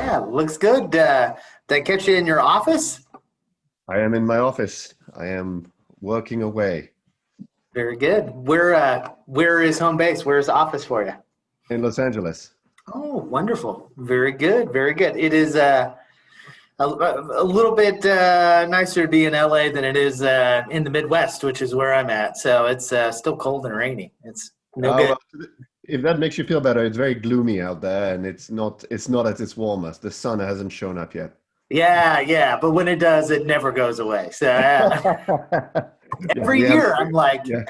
Yeah, looks good. Did I catch you in your office? I am in my office. I am working away Very good. Where is home base? Where is the office for you? in Los Angeles. Oh, wonderful. Very good. Very good. It is a little bit nicer to be in LA than it is in the Midwest, which is where I'm at. So it's still cold and rainy. It's no good. Well, if that makes you feel better, it's very gloomy out there, and it's not at its warmest. The sun hasn't shown up yet. Yeah, yeah. But when it does, it never goes away. So Yeah, every we have. year I'm like, Yeah,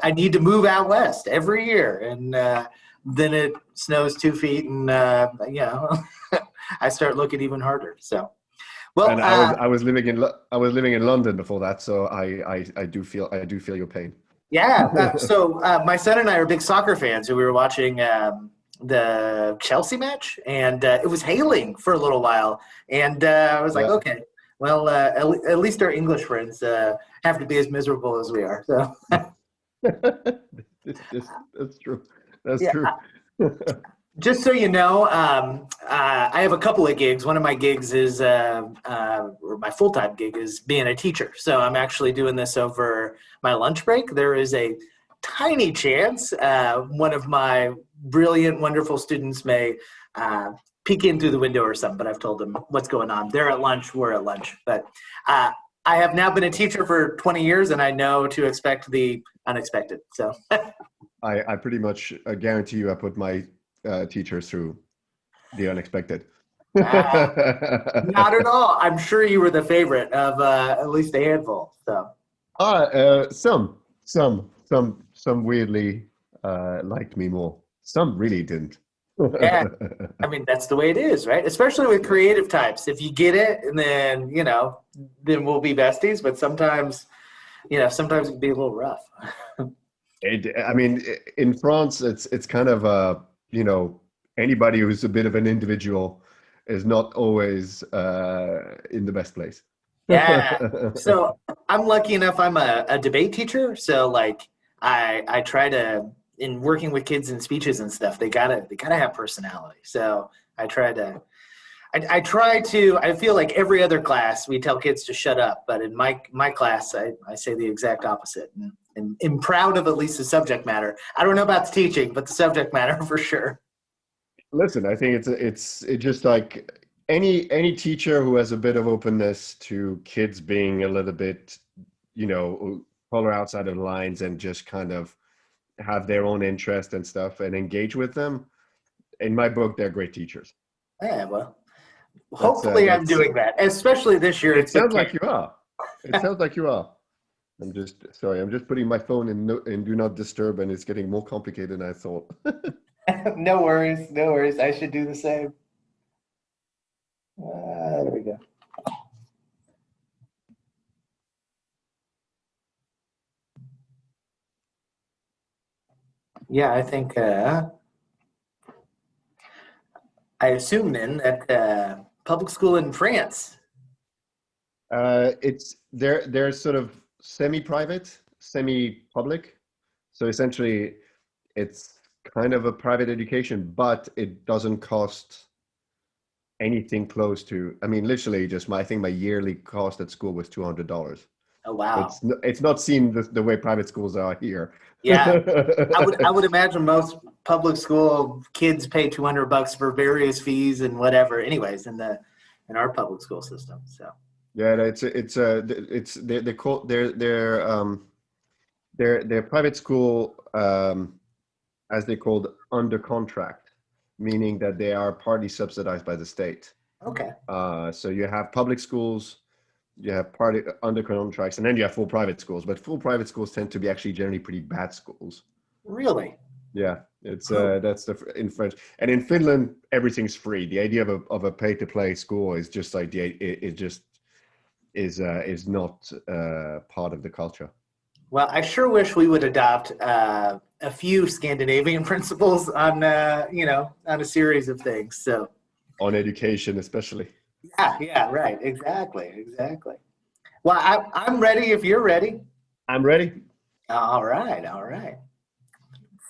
I need to move out west every year, and then it snows 2 feet, and I start looking even harder. So, well, and I was living in London before that, so I do feel your pain. yeah. So my son and I are big soccer fans, and we were watching the Chelsea match, and it was hailing for a little while, and I was like, Yeah, okay, well, at least our English friends have to be as miserable as we are. So. that's true. That's Yeah, true. just so you know, I have a couple of gigs. One of my gigs is, or my full-time gig is being a teacher. So I'm actually doing this over my lunch break. There is a tiny chance one of my brilliant, wonderful students may peek in through the window or something, but I've told them what's going on. They're at lunch, we're at lunch. But I have now been a teacher for 20 years, and I know to expect the unexpected. So. I pretty much guarantee you I put my teachers through the unexpected. Not at all. I'm sure you were the favorite of at least a handful. So some weirdly liked me more. Some really didn't. yeah, I mean that's the way it is, right? Especially with creative types. If you get it, and then then we'll be besties. But sometimes, sometimes it can be a little rough. I mean, in France, it's kind of anybody who's a bit of an individual is not always in the best place. Yeah. So I'm lucky enough. I'm a debate teacher. So like I try to in working with kids in speeches and stuff. They gotta have personality. So I try to. I try to. I feel like every other class we tell kids to shut up, but in my class I say the exact opposite, and am proud of at least the subject matter. I don't know about the teaching, but the subject matter for sure. Listen, I think it's just like any teacher who has a bit of openness to kids being a little bit, polar outside of the lines and just kind of have their own interest and stuff and engage with them. In my book, they're great teachers. Yeah, well, hopefully I'm That's. doing that. Especially this year, It it's been sounds like you are. It sounds like you are. I'm just sorry. I'm just putting my phone in do not disturb, and it's getting more complicated than I thought. no worries, no worries. I should do the same. There we go. Yeah, I think I assume then that public school in France. They're sort of semi-private, semi-public. So essentially, it's kind of a private education, but it doesn't cost anything close to. I mean, literally, I think my yearly cost at school was $200. Oh So wow. it's not seen the way private schools are here. Yeah, I would imagine most public school kids pay $200 for various fees and whatever. Anyways, in our public school system. So Yeah, it's they call they're private school, as they called, under contract, meaning that they are partly subsidized by the state. okay, So you have public schools, you have party under contracts, and then you have full private schools. But full private schools tend to be actually generally pretty bad schools. really? Yeah, it's Oh, that's in French, and in Finland everything's free. The idea of a pay to play school is just like it just is not part of the culture. well, I sure wish we would adopt a few Scandinavian principles on on a series of things. So On education, especially. yeah, yeah, right, exactly, exactly. Well, I'm ready if you're ready. I'm ready. All right, all right.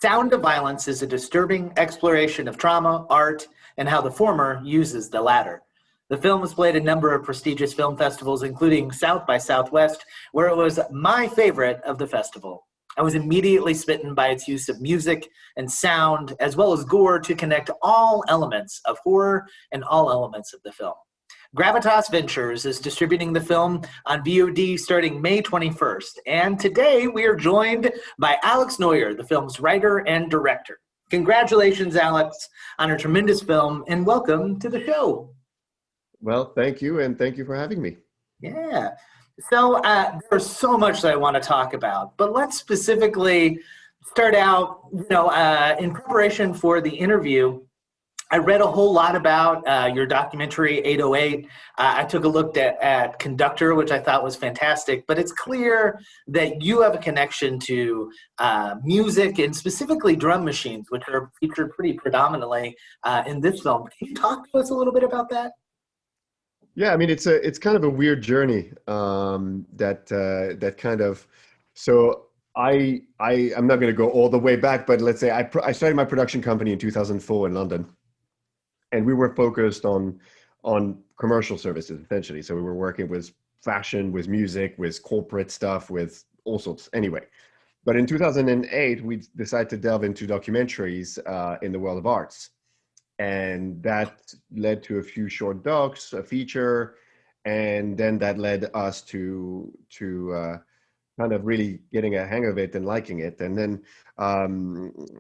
Sound of Violence is a disturbing exploration of trauma, art, and how the former uses the latter. The film has played a number of prestigious film festivals, including South by Southwest, where it was my favorite of the festival. I was immediately smitten by its use of music and sound, as well as gore, to connect all elements of horror and all elements of the film. Gravitas Ventures is distributing the film on VOD starting May 21st. And today we are joined by Alex Noyer, the film's writer and director. Congratulations, Alex, on a tremendous film, and welcome to the show. Well, thank you, and thank you for having me. Yeah. So there's so much that I want to talk about, but let's specifically start out, in preparation for the interview, I read a whole lot about your documentary 808. I took a look at Conductor, which I thought was fantastic, but it's clear that you have a connection to music and specifically drum machines, which are featured pretty predominantly in this film. Can you talk to us a little bit about that? Yeah, I mean it's kind of a weird journey that kind of so I'm not going to go all the way back, but let's say I started my production company in 2004 in London, and we were focused on commercial services essentially. So we were working with fashion, with music, with corporate stuff, with all sorts. Anyway, but in 2008 we decided to delve into documentaries in the world of arts. And that led to a few short docs, a feature, and then that led us to kind of really getting a hang of it and liking it. And then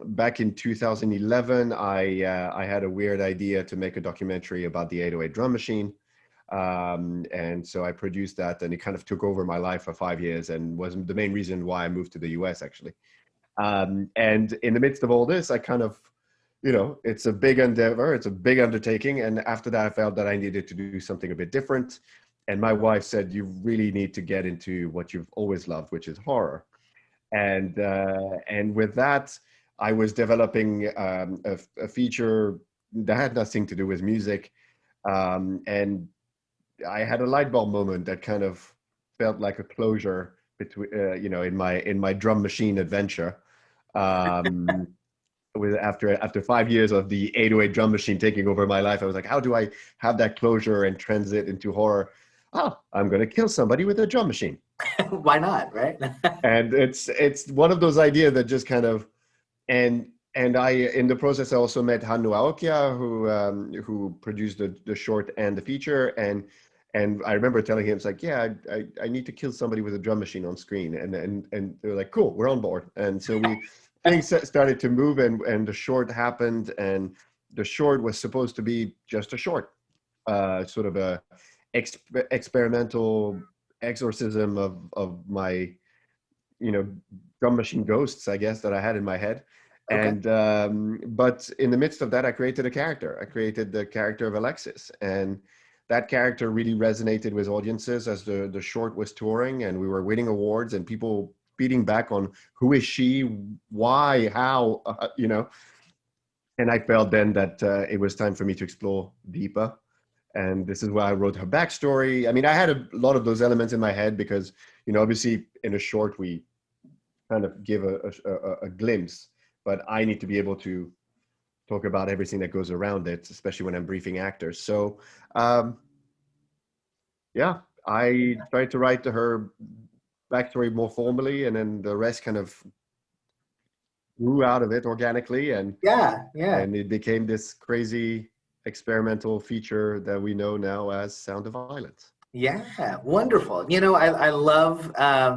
back in 2011, I had a weird idea to make a documentary about the 808 drum machine. And so I produced that, and it kind of took over my life for 5 years and was the main reason why I moved to the US, actually. And in the midst of all this, I kind of, it's a big endeavor, it's a big undertaking. And after that, I felt that I needed to do something a bit different. And my wife said, you really need to get into what you've always loved, which is horror. And with that, I was developing a feature that had nothing to do with music. And I had a light bulb moment that kind of felt like a closure between, in my drum machine adventure. After 5 years of the 808 drum machine taking over my life, I was like, how do I have that closure and transit into horror? Oh, I'm going to kill somebody with a drum machine. Why not, right? And it's one of those ideas that just kind of, and I, in the process, I also met Hannu Aokia, who produced the short and the feature. And I remember telling him, it's like, yeah, I need to kill somebody with a drum machine on screen. And they were like, cool, we're on board. And so things started to move, and the short happened, and the short was supposed to be just a short, sort of a experimental exorcism of my, drum machine ghosts, I guess, that I had in my head. Okay. And but in the midst of that, I created a character. I created the character of Alexis, and that character really resonated with audiences as the short was touring, and we were winning awards, and people feeding back on who is she, why, how, And I felt then that it was time for me to explore deeper. And this is why I wrote her backstory. I mean, I had a lot of those elements in my head because, obviously in a short, we kind of give a glimpse, but I need to be able to talk about everything that goes around it, especially when I'm briefing actors. So, yeah, I tried to write her backstory more formally, and then the rest kind of grew out of it organically, and Yeah. it became this crazy experimental feature that we know now as Sound of Violence. Yeah, wonderful. I love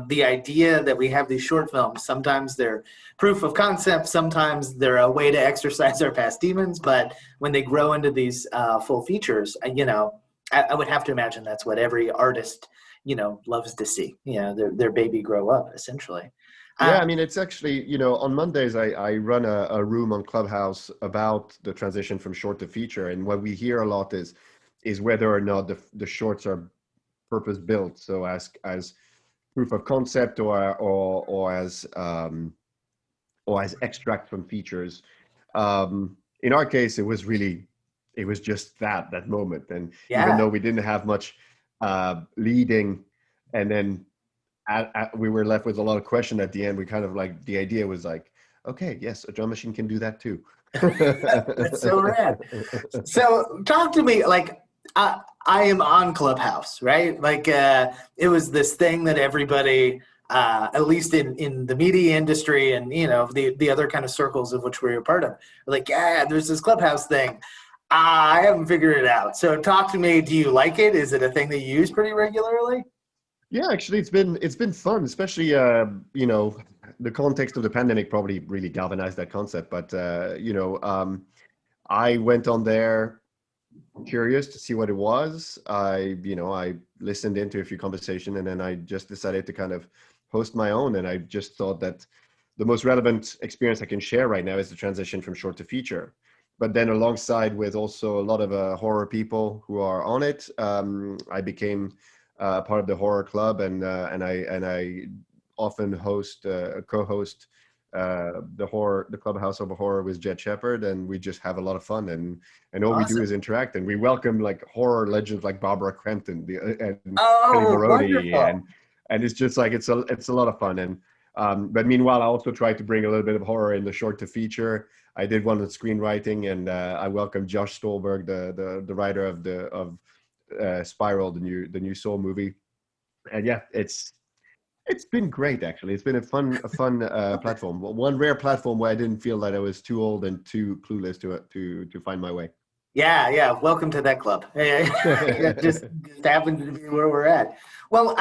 the idea that we have these short films. Sometimes they're proof of concept, sometimes they're a way to exercise our past demons, but when they grow into these full features, I would have to imagine that's what every artist, loves to see, their baby grow up, essentially. Yeah, I mean, it's actually, on Mondays, I run a room on Clubhouse about the transition from short to feature. And what we hear a lot is whether or not the shorts are purpose built. So as proof of concept or as extract from features. In our case, it was just that moment. And even Yeah. though we didn't have much leading, and then we were left with a lot of question at the end. We kind of like, the idea was like, okay, yes, a drum machine can do that too. That's so rad. So talk to me, like, I am on Clubhouse, right? Like, it was this thing that everybody, at least in the media industry and, you know, the other kind of circles of which we were part of, like, yeah, there's this Clubhouse thing. I haven't figured it out. So talk to me. Do you like it? Is it a thing that you use pretty regularly? Yeah, actually, it's been fun, especially you know, the context of the pandemic probably really galvanized that concept. But I went on there curious to see what it was. I listened into a few conversation, and then I just decided to kind of host my own. And I just thought that the most relevant experience I can share right now is the transition from short to feature. But then alongside with also a lot of horror people who are on it, I became part of the horror club, and I often co-host the Clubhouse of Horror with Jet Shepard, and we just have a lot of fun, and all we do Awesome. is interact, and we welcome like horror legends like Barbara Crampton and Kelly Oh, Maroney, wonderful. and it's just like it's a lot of fun. And but meanwhile, I also try to bring a little bit of horror in the short to feature. I did one with screenwriting, and I welcome Josh Stolberg, the writer of Spiral, the new Saw movie. And yeah, it's been great, actually. It's been a fun platform. One rare platform where I didn't feel that I was too old and too clueless to find my way. Yeah, yeah. Welcome to that club. Yeah, just happened to be where we're at. Well,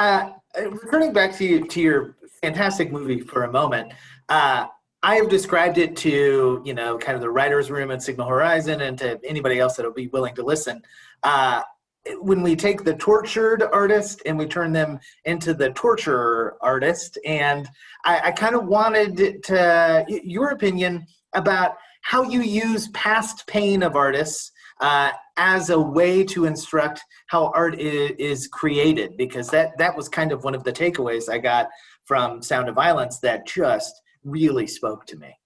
returning back to your fantastic movie for a moment, uh, I have described it to, you know, kind of the writers' room at Signal Horizon, and to anybody else that'll be willing to listen. Uh, when we take the tortured artist and we turn them into the torturer artist, and I kind of wanted your opinion about how you use past pain of artists as a way to instruct how art is created, because that was kind of one of the takeaways I got from Sound of Violence that just really spoke to me.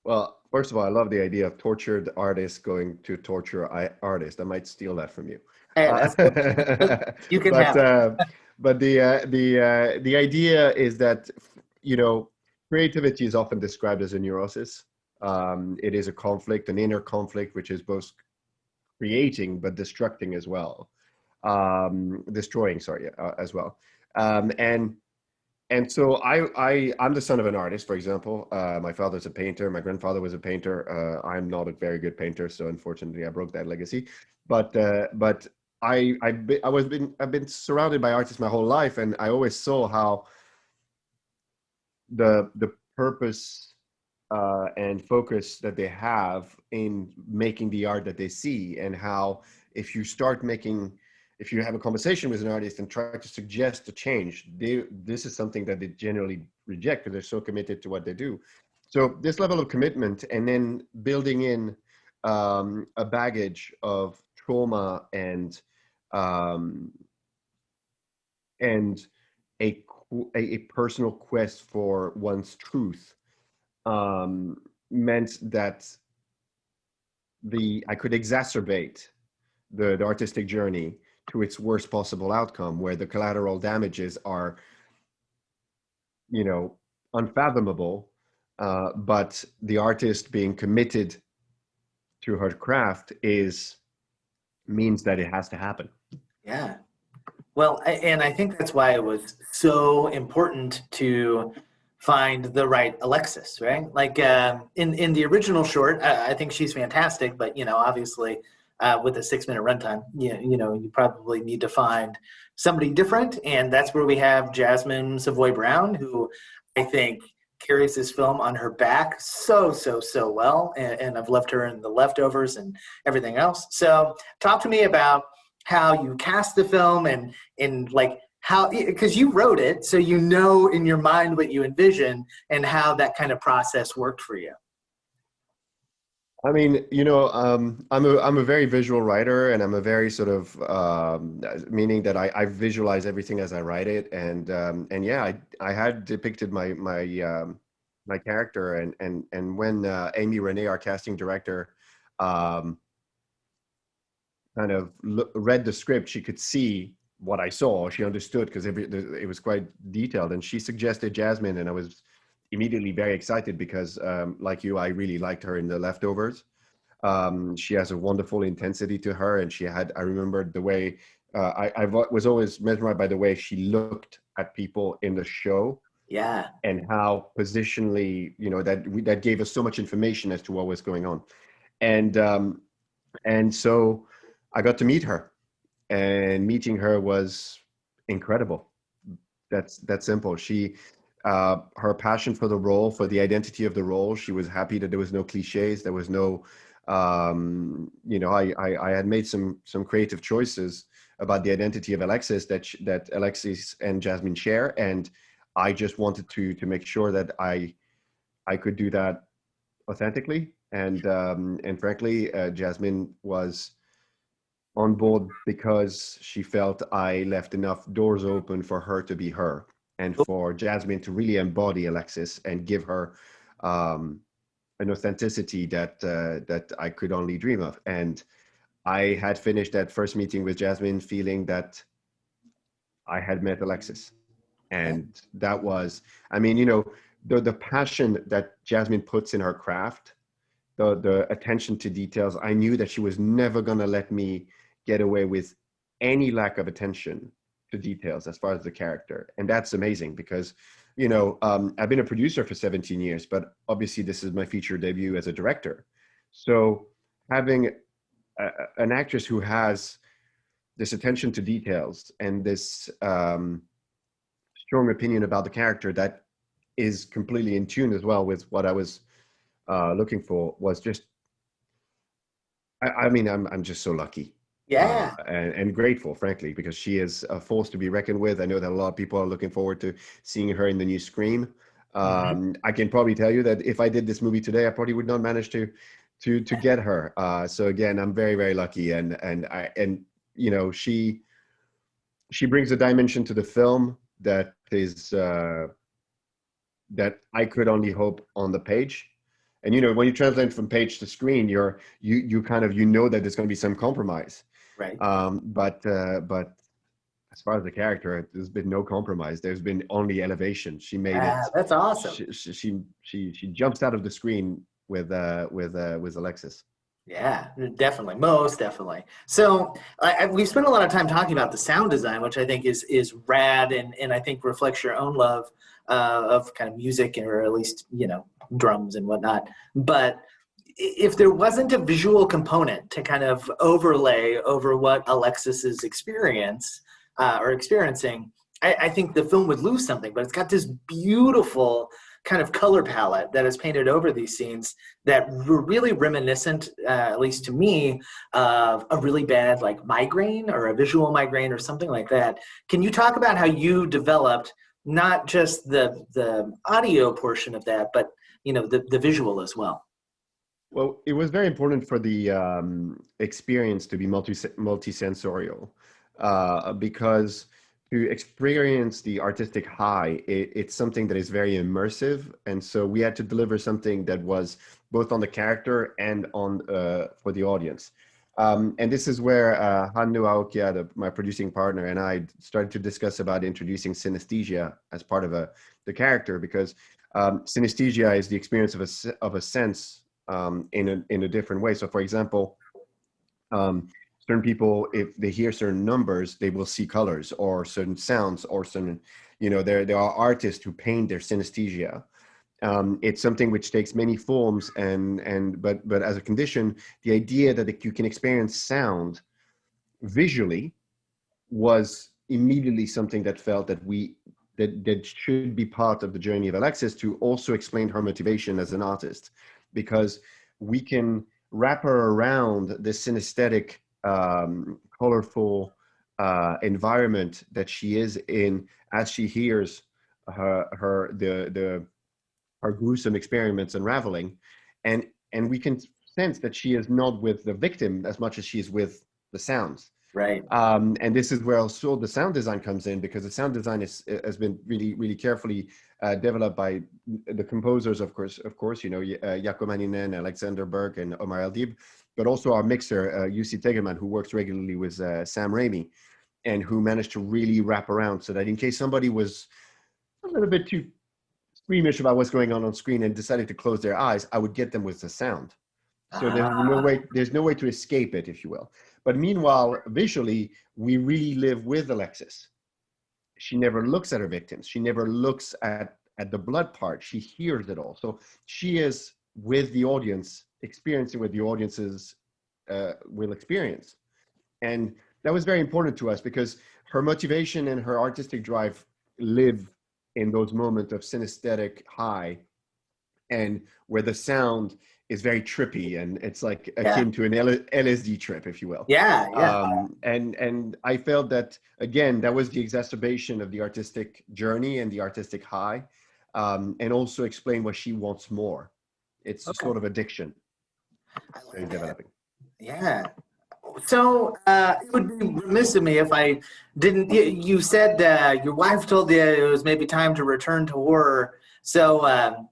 Well, first of all, I love the idea of tortured artists going to torture artists. I might steal that from you. Hey, Uh, that's you can but have it. uh, but the idea is that you know creativity is often described as a neurosis. It is a conflict, an inner conflict, which is both creating but destructing as well, destroying. Sorry, as well. And so I'm the son of an artist, for example. My father's a painter. My grandfather was a painter. I'm not a very good painter, so unfortunately, I broke that legacy. But I've been surrounded by artists my whole life, and I always saw how the purpose and focus that they have in making the art that they see, and how if you start making if you have a conversation with an artist and try to suggest a change, this is something that they generally reject because they're so committed to what they do. So this level of commitment, and then building in a baggage of trauma um, and a a personal quest for one's truth, meant that the I could exacerbate the artistic journey to its worst possible outcome, where the collateral damages are, you know, unfathomable, but the artist being committed to her craft is means that it has to happen. Yeah. Well, and I think that's why it was so important to find the right Alexis, right? Like in the original short, I think she's fantastic, but you know, obviously, with a 6 minute runtime, you know, you probably need to find somebody different, and that's where we have Jasmine Savoy Brown, who I think carries this film on her back so well, and I've loved her in The Leftovers and everything else. So, talk to me about how you cast the film, and like how, because you wrote it, so you know in your mind what you envision and how that kind of process worked for you. I mean, I'm a very visual writer, and I'm a very sort of meaning that I visualize everything as I write it, and yeah, I had depicted my character, and when Amy Renee, our casting director, um, kind of read the script, she could see what I saw. She understood because it was quite detailed, and she suggested Jasmine, and I was immediately very excited because, like you, I really liked her in The Leftovers. She has a wonderful intensity to her, and I remember the way was always mesmerized by the way she looked at people in the show, Yeah. and how positionally, that gave us so much information as to what was going on. And so I got to meet her, and meeting her was incredible. That's simple. Her passion for the role, for the identity of the role, she was happy that there was no cliches. There was no, I had made some creative choices about the identity of Alexis that Alexis and Jasmine share, and I just wanted to make sure that I could do that authentically. And frankly, Jasmine was on board because she felt I left enough doors open for her to be her, and for Jasmine to really embody Alexis and give her an authenticity that I could only dream of. And I had finished that first meeting with Jasmine feeling that I had met Alexis. Yeah. And that was, I mean, the passion that Jasmine puts in her craft, the attention to details. I knew that she was never going to let me get away with any lack of attention to details as far as the character. And that's amazing because, I've been a producer for 17 years, but obviously this is my feature debut as a director. So having an actress who has this attention to details and this strong opinion about the character that is completely in tune as well with what I was looking for was just, I mean, I'm just so lucky Yeah. and grateful, frankly, because she is a force to be reckoned with. I know that a lot of people are looking forward to seeing her in the new Scream. Mhm. I can probably tell you that if I did this movie today, I probably would not manage to get her. So again, I'm very, very lucky, and she brings a dimension to the film that is that I could only hope on the page. And when you translate from page to screen, you kind of that there's going to be some compromise. Right. But as far as the character, there's been no compromise. There's been only elevation. She made Ah, it. that's awesome. She jumps out of the screen with Alexis. Yeah, definitely, most definitely. So we've spent a lot of time talking about the sound design, which I think is rad, and I think reflects your own love of kind of music, or at least drums and whatnot. But if there wasn't a visual component to kind of overlay over what Alexis's experience or experiencing, I think the film would lose something. But it's got this beautiful kind of color palette that is painted over these scenes that were really reminiscent, at least to me, of a really bad like migraine or a visual migraine or something like that. Can you talk about how you developed not just the audio portion of that, but the visual as well? Well, it was very important for the experience to be multisensorial, because to experience the artistic high, it's something that is very immersive, and so we had to deliver something that was both on the character and on for the audience. And this is where Hannu Aokia, my producing partner, and I started to discuss about introducing synesthesia as part of the character, because synesthesia is the experience of a sense in a different way. So, for example, certain people, if they hear certain numbers, they will see colors or certain sounds or certain, there are artists who paint their synesthesia. It's something which takes many forms, but as a condition, the idea that you can experience sound visually was immediately something that felt that should be part of the journey of Alexis, to also explain her motivation as an artist, because we can wrap her around this synesthetic, colorful environment that she is in as she hears her gruesome experiments unraveling, and we can sense that she is not with the victim as much as she is with the sounds. Right. And this is where also the sound design comes in, because the sound design has been really, really carefully developed by the composers, of course, Jaakko Maninen, Alexander Berg, and Omar Eldib, but also our mixer, Jussi Tegelman, who works regularly with Sam Raimi, and who managed to really wrap around so that in case somebody was a little bit too squeamish about what's going on screen and decided to close their eyes, I would get them with the sound. So Ah, there's no way to escape it, if you will. But meanwhile, visually, we really live with Alexis. She never looks at her victims. She never looks at the blood part. She hears it all. So she is with the audience, experiencing what the audiences will experience. And that was very important to us because her motivation and her artistic drive live in those moments of synesthetic high, and where the sound is very trippy and it's like yeah, akin to an LSD trip, if you will. yeah, yeah. And I felt that again, that was the exacerbation of the artistic journey and the artistic high, and also explain what she wants more. It's a Okay, sort of addiction I that like is that. developing. Yeah. So it would be remiss of me if I didn't. You said your wife told you it was maybe time to return to horror. So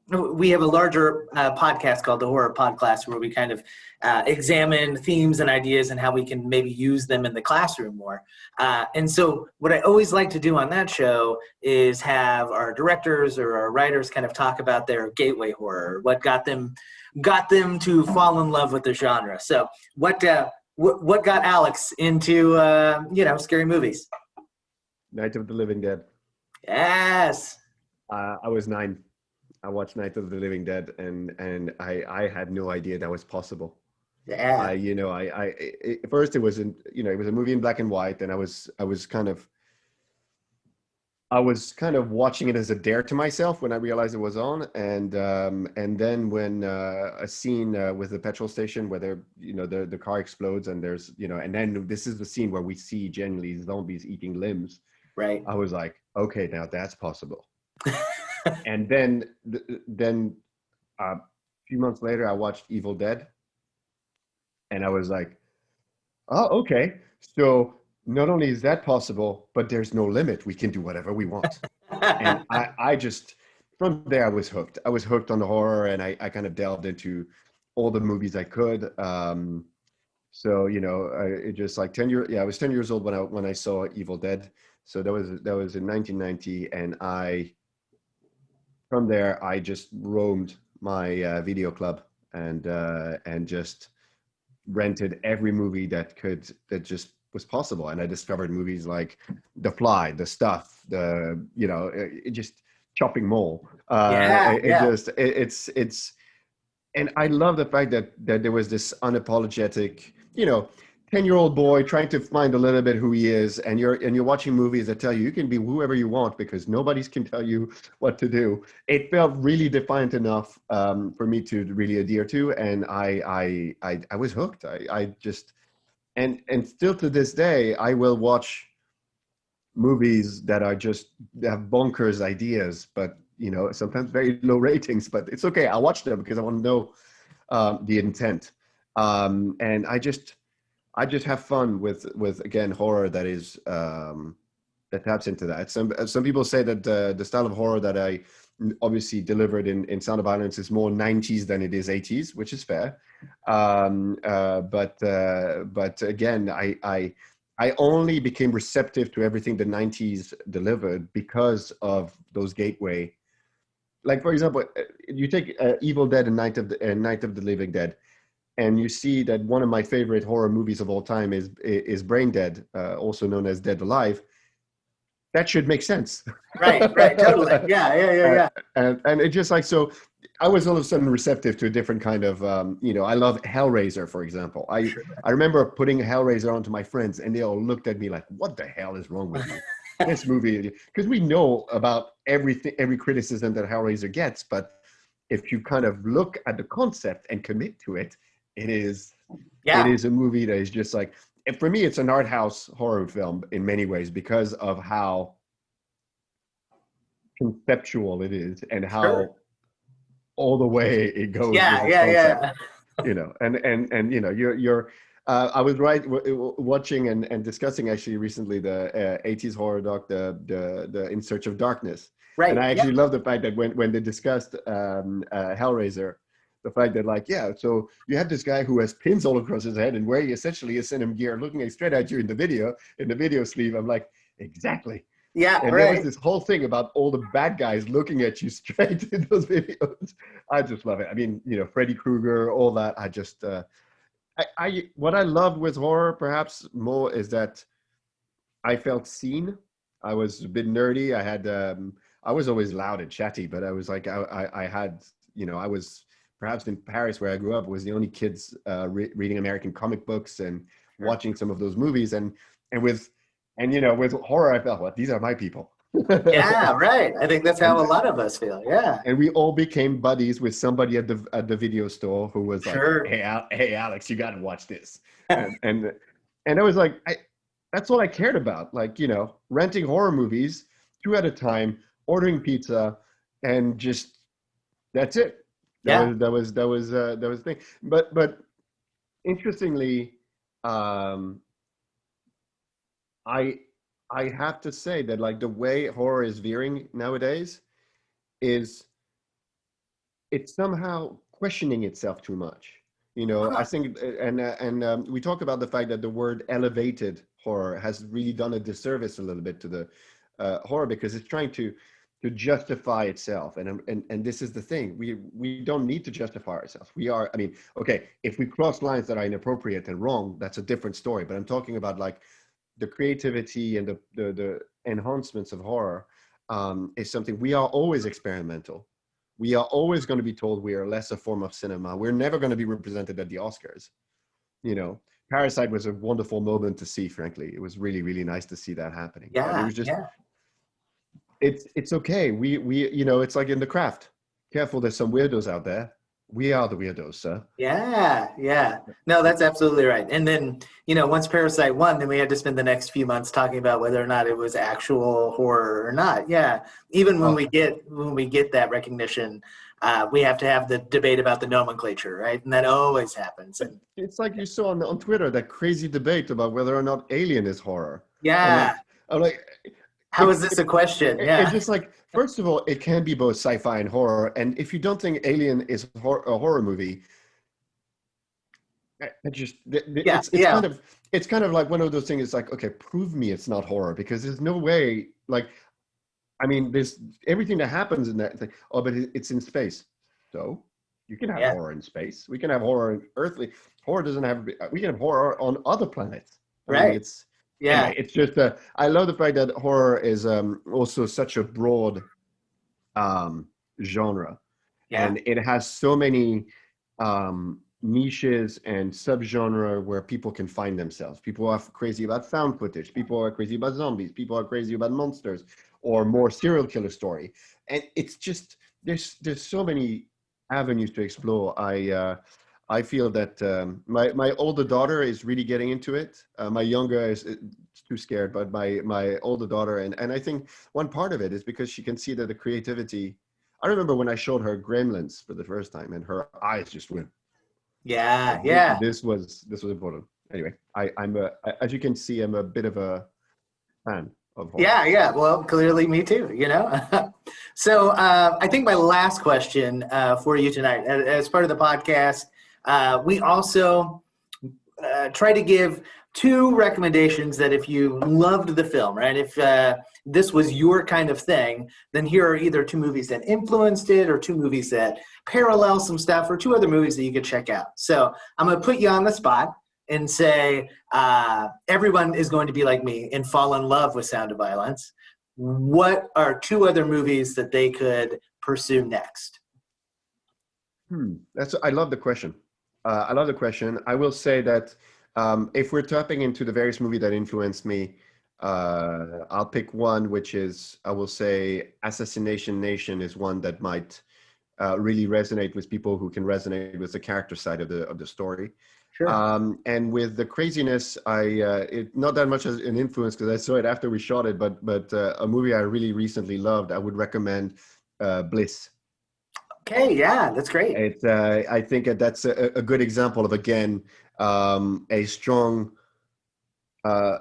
we have a larger podcast called the Horror Podcast, where we kind of examine themes and ideas and how we can maybe use them in the classroom more. And so, what I always like to do on that show is have our directors or our writers kind of talk about their gateway horror, what got them to fall in love with the genre. So, what got Alex into scary movies? Night of the Living Dead. Yes. I was 9. I watched Night of the Living Dead, and I had no idea that was possible. Yeah. At first it was it was a movie in black and white, and I was kind of watching it as a dare to myself when I realized it was on, and then when a scene with the petrol station where the car explodes and there's and then this is the scene where we see genuinely zombies eating limbs. Right. I was like, okay, now that's possible. And then a few months later, I watched Evil Dead, and I was like, oh, okay. So not only is that possible, but there's no limit. We can do whatever we want. And I just, from there, I was hooked. I was hooked on the horror, and I kind of delved into all the movies I could. So it just like 10 years. Yeah, I was 10 years old when I saw Evil Dead. So that was in 1990, and from there I just roamed my video club and just rented every movie that just was possible. And I discovered movies like The Fly, The Stuff, it just Chopping Mall. Yeah. Yeah. It's and I love the fact that there was this unapologetic, 10-year-old boy trying to find a little bit who he is, and you're watching movies that tell you can be whoever you want because nobody can tell you what to do. It felt really defiant enough for me to really adhere to, and I was hooked. I just and still to this day I will watch movies that have bonkers ideas, but sometimes very low ratings. But it's okay. I watch them because I want to know the intent, and I just have fun with again horror that taps into that. Some people say that the style of horror that I obviously delivered in Sound of Violence is more 90s than it is 80s, which is fair. But again, I only became receptive to everything the 90s delivered because of those gateway. Like for example, you take Evil Dead and Night of the Living Dead, and you see that one of my favorite horror movies of all time is Brain Dead, also known as Dead Alive. That should make sense. Right. Right. Totally. Yeah. Yeah. Yeah. uh, Yeah. and it just like so I was all of a sudden receptive to a different kind of I love Hellraiser, for example. I remember putting Hellraiser onto my friends, and they all looked at me like, what the hell is wrong with you? This movie, because we know about every criticism that Hellraiser gets, but if you kind of look at the concept and commit to it, it is Yeah. a movie that is just like, for me, it's an art house horror film in many ways because of how conceptual it is and Sure. how all the way it goes with Yeah. its Yeah. concept. Yeah. And you're I was watching and discussing actually recently the 80s horror doc, the In Search of Darkness. And Right. I Yeah. actually love the fact that when they discussed Hellraiser, the fact that like, yeah, so you have this guy who has pins all across his head and wearing essentially a cinema gear looking straight at you in the video sleeve. I'm like, exactly. Yeah, And there was right. this whole thing about all the bad guys looking at you straight in those videos. I just love it. I mean, Freddy Krueger, all that. I just, what I loved with horror perhaps more is that I felt seen. I was a bit nerdy. I was always loud and chatty, but I was like, I had, I was perhaps in Paris where I grew up, was the only kids reading American comic books and Sure. watching some of those movies. And with horror, I felt, well, these are my people. Yeah, right. I think that's how and a lot of us feel. Yeah, and we all became buddies with somebody at the video store who was like, sure. hey Alex, you got to watch this. And I was like, that's all I cared about, like, renting horror movies 2 at a time, ordering pizza, and just that's it. that Yeah. was that was that was that was the thing. But interestingly, um i I have to say that, like, the way horror is veering nowadays is it's somehow questioning itself too much. I Huh. think, and we talked about the fact that the word elevated horror has really done a disservice a little bit to the horror, because it's trying to justify itself. And this is the thing: we don't need to justify ourselves. We are, I mean, okay, if we cross lines that are inappropriate and wrong, that's a different story. But I'm talking about, like, the creativity and the enhancements of horror is something. We are always experimental. We are always going to be told we are less a form of cinema. We're never going to be represented at the Oscars. You know, Parasite was a wonderful moment to see, frankly. It was really, really nice to see that happening. But it Yeah, was just, yeah. it's okay. It's like in the craft. Careful, there's some weirdos out there. We are the weirdos, sir. Yeah, yeah. No, that's absolutely right. And then, once Parasite won, then we had to spend the next few months talking about whether or not it was actual horror or not. Yeah. Even when Oh, we get that recognition, we have to have the debate about the nomenclature, right? And that always happens. And it's like you saw on Twitter, that crazy debate about whether or not Alien is horror. I'm like, yeah, I'm like, how is it, this a question? it's Yeah. just like, first of all, it can be both sci-fi and horror. And if you don't think Alien is a horror movie, Yeah, it's yeah, kind of like one of those things. It's like, okay, prove me it's not horror, because there's no way. Like, I mean, there's everything that happens in that thing. Oh, but it's in space, so you can have yeah, horror in space. We can have horror in earthly. Horror doesn't have. We can have horror on other planets. I mean, right. it's Yeah, anyway. It's just. I love the fact that horror is also such a broad um, genre, yeah, and it has so many niches and subgenre where people can find themselves. People are crazy about found footage. People are crazy about zombies. People are crazy about monsters or more serial killer story. And it's just, there's so many avenues to explore. I feel that my older daughter is really getting into it. My younger is too scared, but my older daughter, and I think one part of it is because she can see that the creativity. I remember when I showed her Gremlins for the first time, and her eyes just went yeah, like, yeah. this was important. Anyway, as you can see, I'm a bit of a fan of horror. Yeah, yeah. Well, clearly, me too. So, I think my last question for you tonight, as part of the podcast, we also try to give two recommendations that if you loved the film, right? If this was your kind of thing, then here are either two movies that influenced it, or two movies that parallel some stuff, or two other movies that you could check out. So I'm going to put you on the spot and say everyone is going to be like me and fall in love with Sound of Violence. What are two other movies that they could pursue next? I love the question. I love the question. I will say that if we're tapping into the various movies that influenced me, I'll pick one, which is, I will say, Assassination Nation is one that might really resonate with people who can resonate with the character side of the story. Sure. And with the craziness, it not that much as an influence because I saw it after we shot it, but a movie I really recently loved. I would recommend Bliss. Okay, yeah, that's great. I think that's a good example of, again, a strong uh,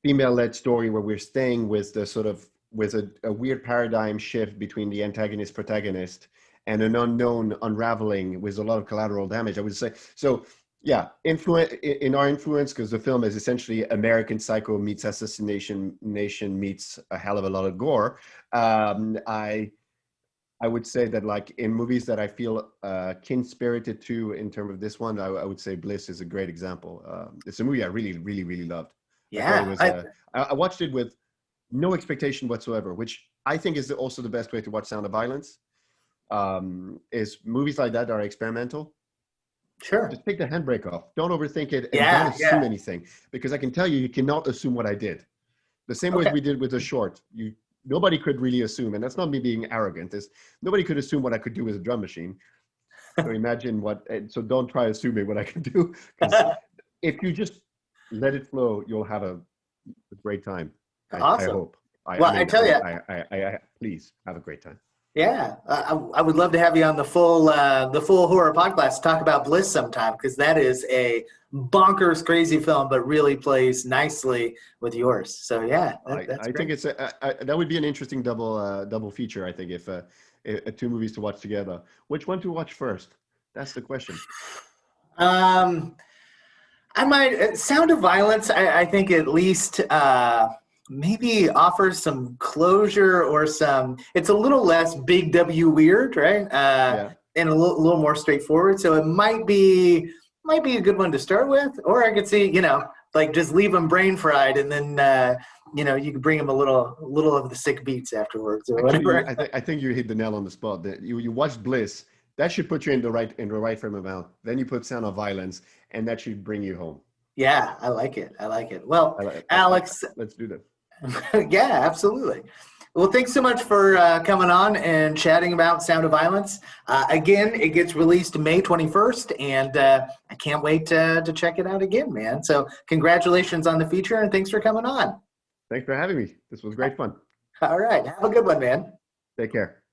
female-led story where we're staying with the sort of with a weird paradigm shift between the antagonist protagonist and an unknown unraveling with a lot of collateral damage, I would say. So Yeah, influence in our influence, because the film is essentially American Psycho meets Assassination Nation meets a hell of a lot of gore. I would say that like in movies that I feel kin spirited to in terms of this one, I would say Bliss is a great example. It's a movie I really, really, really loved. I thought it Yeah, was. I watched it with no expectation whatsoever, which I think is also the best way to watch Sound of Violence. Is movies like that are experimental. sure. Just take the handbrake off. Don't overthink it and don't Yeah, assume yeah. anything, because I can tell you, you cannot assume what I did. The same way as Okay. we did with the short. Nobody could really assume, and that's not me being arrogant. Is nobody could assume what I could do with a drum machine. So imagine what. So don't try assuming what I can do, because if you just let it flow, you'll have a great time. I Awesome. hope. I Well, I mean, tell you, please have a great time. yeah, I would love to have you on the full horror podcast to talk about Bliss sometime, because that is a bonkers crazy film, but really plays nicely with yours. So yeah, that's I think great. it's that would be an interesting double feature. I think if two movies to watch together. Which one to watch first? That's the question. Um, I might Sound of Violence. I think at least maybe offers some closure or some. It's a little less big W weird, right? Yeah. And a little more straightforward. So it might be a good one to start with. Or I could see, like just leave them brain fried, and then you could bring them a little of the sick beats afterwards or Actually, whatever. I think you hit the nail on the spot. That you watched Bliss. That should put you in the right frame of mind. Then you put Sound of Violence, and that should bring you home. Yeah, I like it. I like it. Well, I, Alex, let's do that. yeah, absolutely. Well, thanks so much for coming on and chatting about Sound of Violence. Again, it gets released May 21st, and I can't wait to check it out again, man. So, congratulations on the feature, and thanks for coming on. Thanks for having me. This was great fun. All right. Have a good one, man. Take care.